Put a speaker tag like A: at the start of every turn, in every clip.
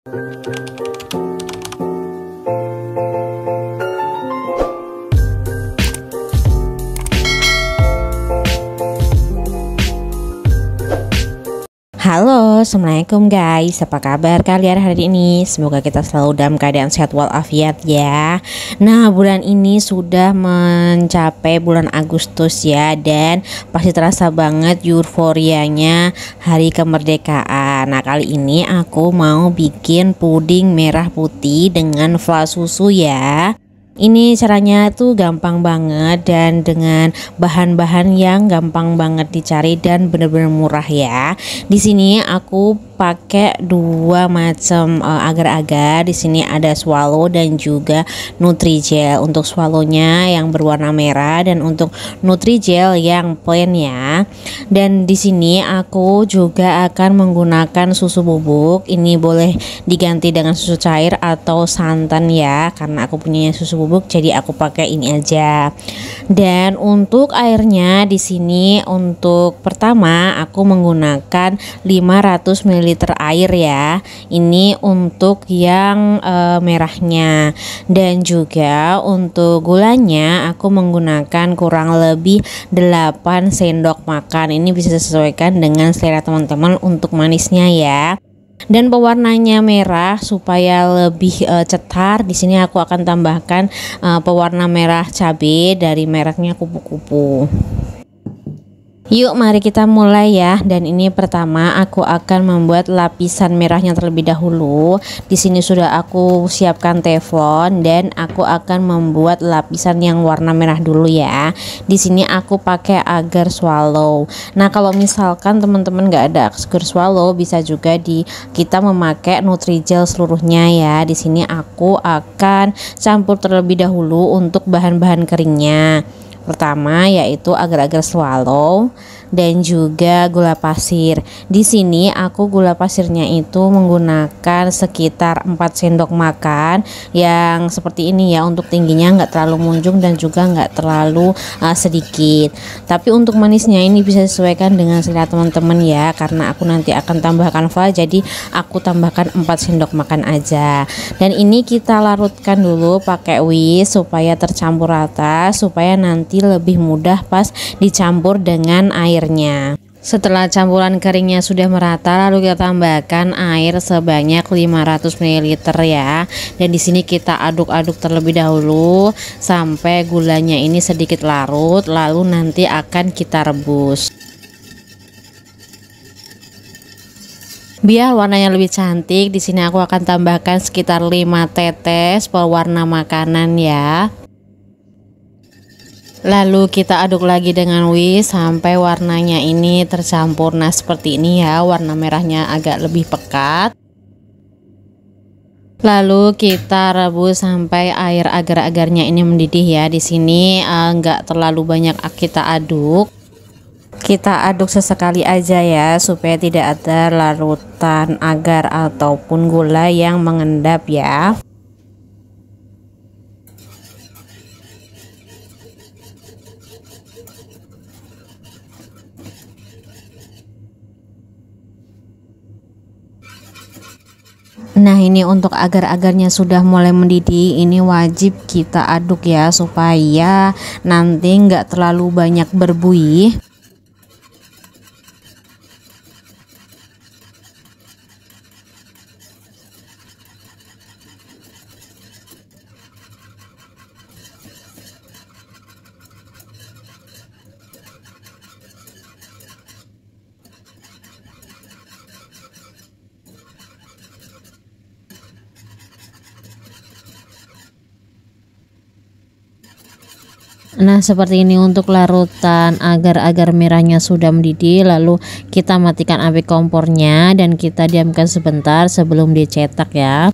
A: Halo, assalamualaikum guys. Apa kabar kalian hari ini? Semoga kita selalu dalam keadaan sehat walafiat ya. Nah, bulan ini sudah mencapai bulan Agustus ya, dan pasti terasa banget euforianya hari kemerdekaan. Nah, kali ini aku mau bikin puding merah putih dengan fla susu ya. Ini caranya tuh gampang banget dan dengan bahan-bahan yang gampang banget dicari dan bener-bener murah ya. Di sini aku pakai dua macam agar-agar. Di sini ada swallow dan juga Nutrijel. Untuk swallownya yang berwarna merah dan untuk Nutrijel yang plain ya. Dan di sini aku juga akan menggunakan susu bubuk. Ini boleh diganti dengan susu cair atau santan ya, karena aku punya susu bubuk jadi aku pakai ini aja. Dan untuk airnya di sini untuk pertama aku menggunakan 500 ml air ya. Ini untuk yang merahnya. Dan juga untuk gulanya aku menggunakan kurang lebih 8 sendok makan. Ini bisa disesuaikan dengan selera teman-teman untuk manisnya ya. Dan pewarnanya merah supaya lebih cetar. Di sini aku akan tambahkan pewarna merah cabai dari mereknya kupu-kupu. Yuk mari kita mulai ya. Dan ini pertama aku akan membuat lapisan merahnya terlebih dahulu. Di sini sudah aku siapkan teflon dan aku akan membuat lapisan yang warna merah dulu ya. Di sini aku pakai agar swallow. Nah, kalau misalkan teman-teman nggak ada agar swallow, bisa juga kita memakai Nutrijel seluruhnya ya. Di sini aku akan campur terlebih dahulu untuk bahan-bahan keringnya. Pertama yaitu agar-agar swallow dan juga gula pasir. Di sini aku gula pasirnya itu menggunakan sekitar 4 sendok makan yang seperti ini ya. Untuk tingginya nggak terlalu munjung dan juga nggak terlalu sedikit. Tapi untuk manisnya ini bisa disesuaikan dengan selera teman-teman ya, karena aku nanti akan tambahkan fla, jadi aku tambahkan 4 sendok makan aja. Dan ini kita larutkan dulu pakai whisk supaya tercampur rata, supaya nanti lebih mudah pas dicampur dengan airnya. Setelah campuran keringnya sudah merata, lalu kita tambahkan air sebanyak 500 ml ya. Dan di sini kita aduk-aduk terlebih dahulu sampai gulanya ini sedikit larut, lalu nanti akan kita rebus. Biar warnanya lebih cantik, di sini aku akan tambahkan sekitar 5 tetes pewarna makanan ya. Lalu kita aduk lagi dengan whisk sampai warnanya ini tercampur. Nah, seperti ini ya, warna merahnya agak lebih pekat. Lalu kita rebus sampai air agar-agarnya ini mendidih ya. Di sini enggak terlalu banyak kita aduk. Kita aduk sesekali aja ya, supaya tidak ada larutan agar ataupun gula yang mengendap ya. Nah, ini untuk agar-agarnya sudah mulai mendidih, ini wajib kita aduk ya, supaya nanti nggak terlalu banyak berbuih. Nah, seperti ini untuk larutan agar-agar merahnya sudah mendidih. Lalu kita matikan api kompornya dan kita diamkan sebentar sebelum dicetak ya.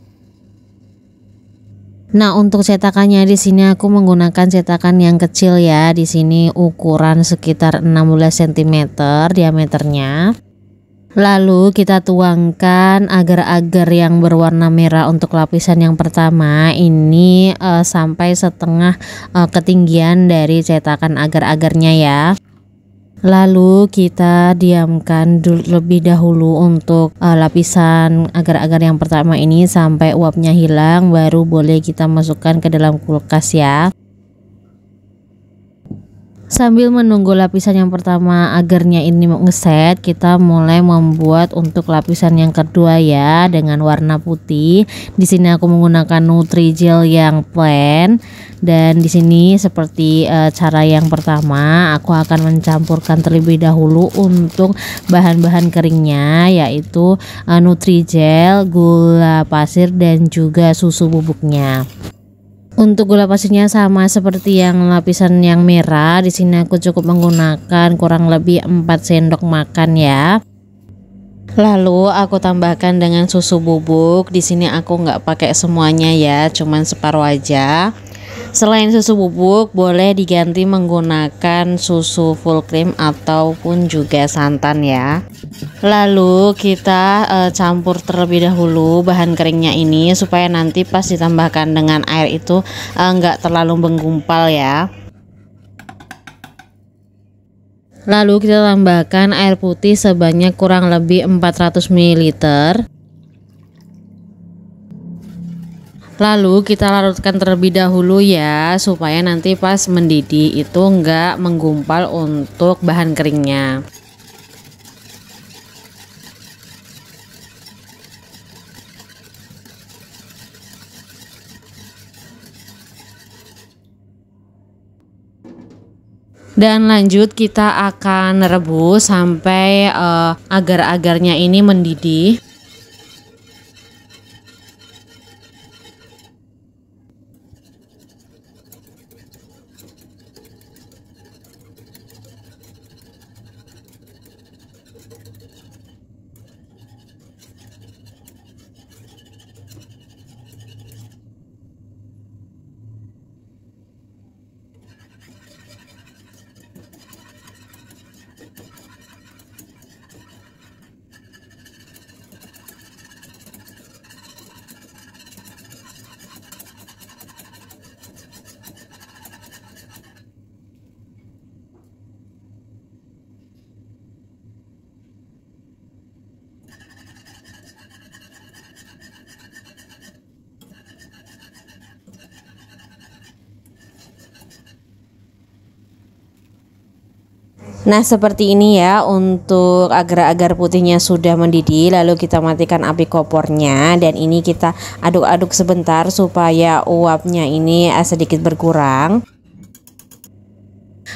A: Nah, untuk cetakannya di sini aku menggunakan cetakan yang kecil ya. Di sini ukuran sekitar 16 cm diameternya. Lalu kita tuangkan agar-agar yang berwarna merah untuk lapisan yang pertama ini sampai setengah ketinggian dari cetakan agar-agarnya ya. Lalu kita diamkan lebih dahulu untuk lapisan agar-agar yang pertama ini sampai uapnya hilang, baru boleh kita masukkan ke dalam kulkas ya. Sambil menunggu lapisan yang pertama agarnya ini ngeset, kita mulai membuat untuk lapisan yang kedua ya, dengan warna putih. Di sini aku menggunakan Nutrijel yang plain, dan di sini seperti cara yang pertama, aku akan mencampurkan terlebih dahulu untuk bahan-bahan keringnya, yaitu Nutrijel, gula pasir, dan juga susu bubuknya. Untuk gula pasirnya sama seperti yang lapisan yang merah. Di sini aku cukup menggunakan kurang lebih 4 sendok makan ya. Lalu aku tambahkan dengan susu bubuk. Di sini aku nggak pakai semuanya ya, cuman separuh aja. Selain susu bubuk, boleh diganti menggunakan susu full cream ataupun juga santan ya. Lalu kita campur terlebih dahulu bahan keringnya ini, supaya nanti pas ditambahkan dengan air itu enggak terlalu menggumpal ya. Lalu kita tambahkan air putih sebanyak kurang lebih 400 ml. Lalu kita larutkan terlebih dahulu ya, supaya nanti pas mendidih itu enggak menggumpal untuk bahan keringnya. Dan lanjut kita akan rebus sampai agar-agarnya ini mendidih. Nah seperti ini ya, untuk agar-agar putihnya sudah mendidih. Lalu kita matikan api kompornya, dan ini kita aduk-aduk sebentar supaya uapnya ini sedikit berkurang.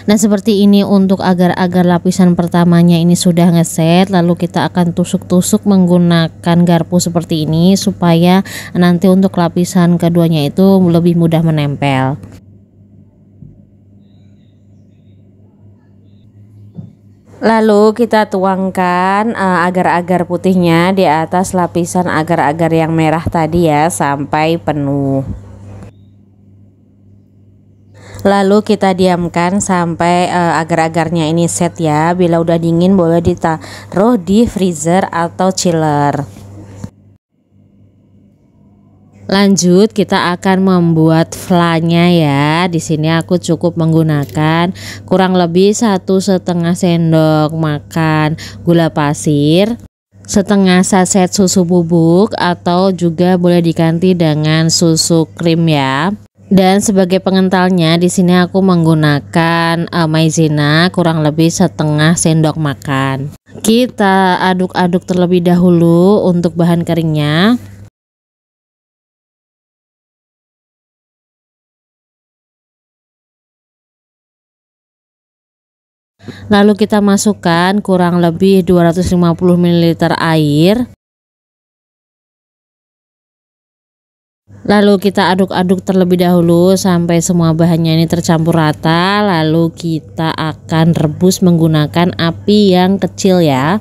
A: Nah seperti ini untuk agar-agar lapisan pertamanya ini sudah ngeset. Lalu kita akan tusuk-tusuk menggunakan garpu seperti ini, supaya nanti untuk lapisan keduanya itu lebih mudah menempel. Lalu kita tuangkan agar-agar putihnya di atas lapisan agar-agar yang merah tadi ya, sampai penuh. Lalu kita diamkan sampai agar-agarnya ini set ya. Bila udah dingin boleh ditaruh di freezer atau chiller. Lanjut kita akan membuat flanya ya. Di sini aku cukup menggunakan kurang lebih 1,5 sendok makan gula pasir, setengah saset susu bubuk atau juga boleh diganti dengan susu krim ya. Dan sebagai pengentalnya di sini aku menggunakan maizena kurang lebih setengah sendok makan. Kita aduk-aduk terlebih dahulu untuk bahan keringnya. Lalu kita masukkan kurang lebih 250 ml air. Lalu kita aduk-aduk terlebih dahulu sampai semua bahannya ini tercampur rata. Lalu kita akan rebus menggunakan api yang kecil ya.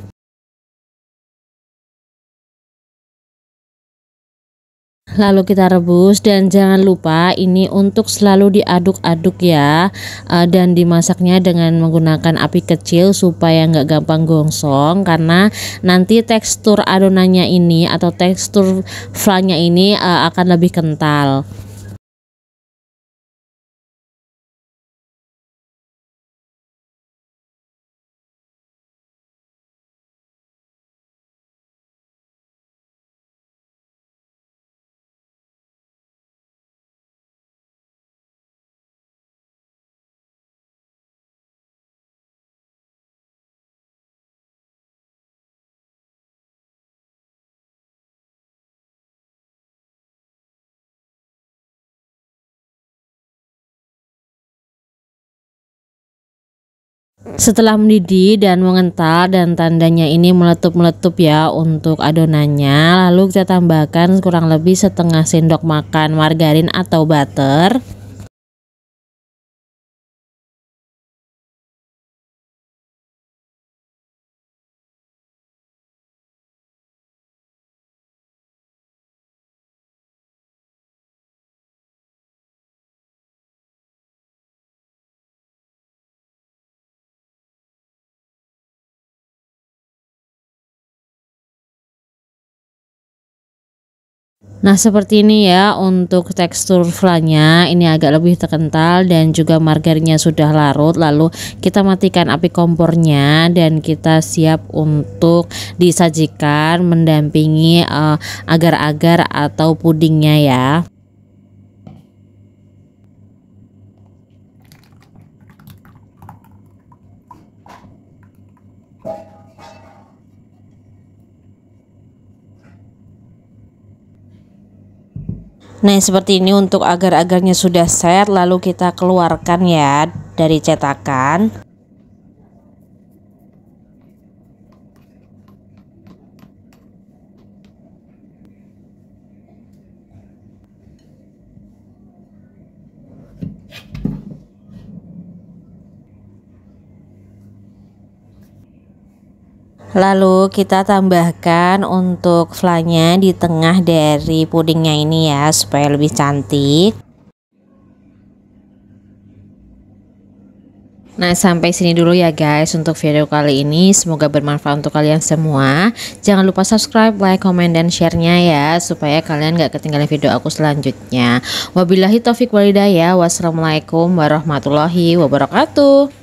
A: Lalu kita rebus, dan jangan lupa ini untuk selalu diaduk-aduk ya, dan dimasaknya dengan menggunakan api kecil supaya nggak gampang gongsong, karena nanti tekstur adonannya ini atau tekstur flanya ini akan lebih kental. Setelah mendidih dan mengental dan tandanya ini meletup-meletup ya untuk adonannya, lalu kita tambahkan kurang lebih setengah sendok makan margarin atau butter. Nah seperti ini ya untuk tekstur flannya, ini agak lebih terkental dan juga margarinnya sudah larut. Lalu kita matikan api kompornya dan kita siap untuk disajikan mendampingi agar-agar atau pudingnya ya. Nah seperti ini untuk agar-agarnya sudah set, lalu kita keluarkan ya dari cetakan. Lalu kita tambahkan untuk flannya di tengah dari pudingnya ini ya supaya lebih cantik. Nah sampai sini dulu ya guys untuk video kali ini, semoga bermanfaat untuk kalian semua. Jangan lupa subscribe, like, komen, dan share-nya ya supaya kalian gak ketinggalan video aku selanjutnya. Wabillahi taufik walhidayah, wassalamualaikum warahmatullahi wabarakatuh.